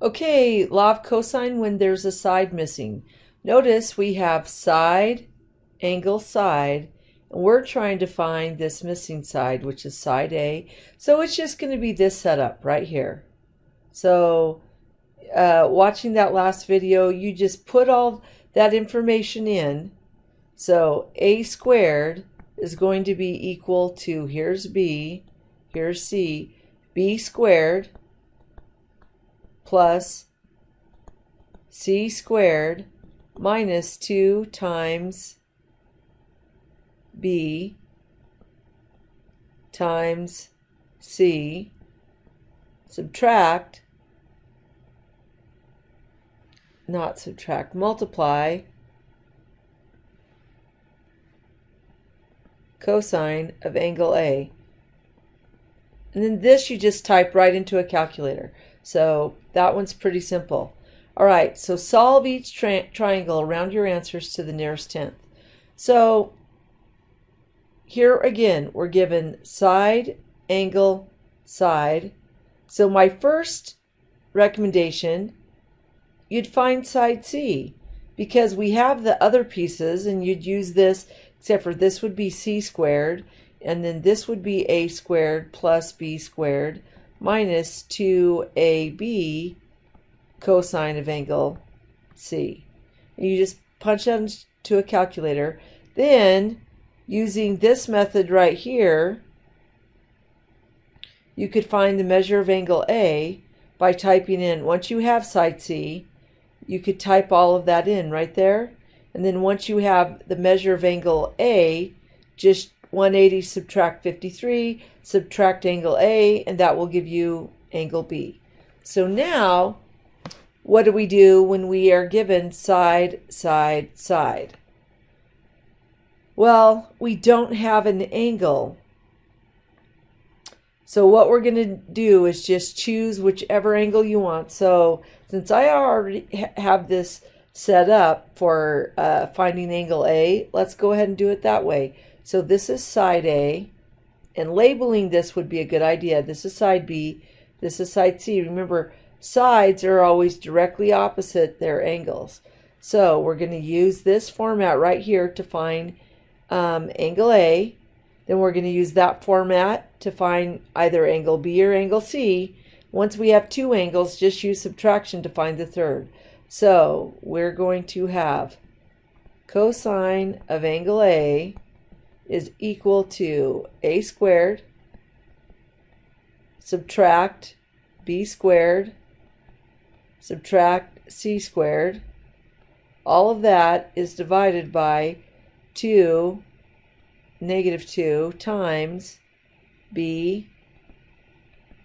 Okay, law of cosine when there's a side missing. Notice we have side, angle, side, and we're trying to find this missing side, which is side A. So it's just going to be this setup right here. So watching that last video, you just put all that information in. So A squared is going to be equal to, here's B, here's C, B squared plus C squared minus 2 times B times C, multiply cosine of angle A. And then this you just type right into a calculator. So that one's pretty simple. All right, so solve each triangle around your answers to the nearest tenth. So here again, we're given side, angle, side. So my first recommendation, you'd find side C because we have the other pieces and you'd use this, except for this would be C squared and then this would be A squared plus B squared minus 2AB cosine of angle C. And you just punch that into a calculator. Then, using this method right here, you could find the measure of angle A by typing in, once you have side C, you could type all of that in right there. And then once you have the measure of angle A, just 180 subtract 53, subtract angle A, and that will give you angle B. So now, what do we do when we are given side, side, side? Well, we don't have an angle. So what we're going to do is just choose whichever angle you want. So since I already have this set up for finding angle A, let's go ahead and do it that way. So this is side A, and labeling this would be a good idea. This is side B, this is side C. Remember, sides are always directly opposite their angles. So we're going to use this format right here to find angle A. Then we're going to use that format to find either angle B or angle C. Once we have two angles, just use subtraction to find the third. So we're going to have cosine of angle A is equal to A squared subtract B squared subtract C squared. All of that is divided by -2 times B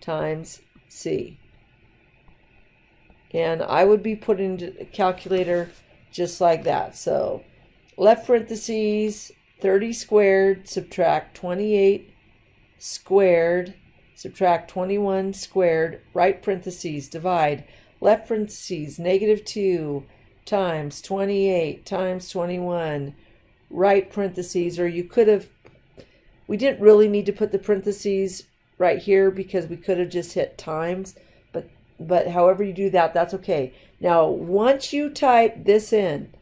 times C. And I would be putting a calculator just like that. So left parentheses, 30 squared, subtract 28 squared, subtract 21 squared, right parentheses, divide, left parentheses, -2 times 28 times 21, right parentheses, or you could have, we didn't really need to put the parentheses right here because we could have just hit times, but however you do that, that's okay. Now, once you type this in,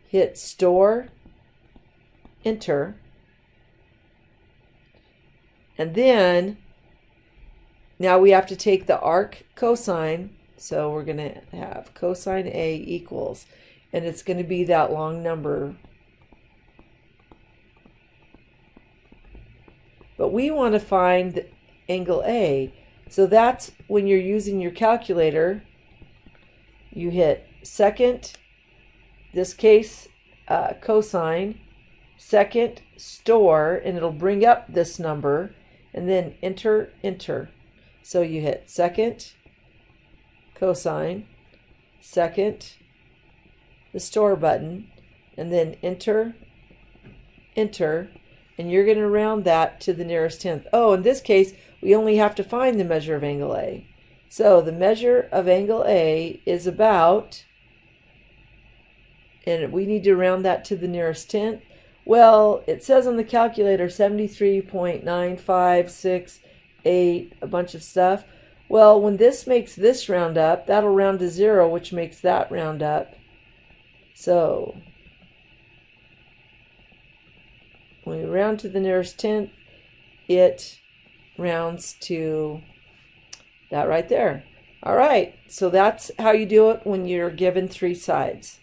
hit store, enter, and then now we have to take the arc cosine. So we're going to have cosine A equals, and it's going to be that long number. But we want to find angle A. So that's when you're using your calculator, you hit second, this case cosine, second store, and it'll bring up this number, and then enter, enter. So you hit second, cosine, second, the store button, and then enter, enter, and you're going to round that to the nearest tenth. Oh, in this case, we only have to find the measure of angle A. So the measure of angle A is about, and we need to round that to the nearest tenth. Well, it says on the calculator 73.9568, a bunch of stuff. Well, when this makes this round up, that'll round to 0, which makes that round up. So when we round to the nearest tenth, it rounds to that right there. All right, so that's how you do it when you're given 3 sides.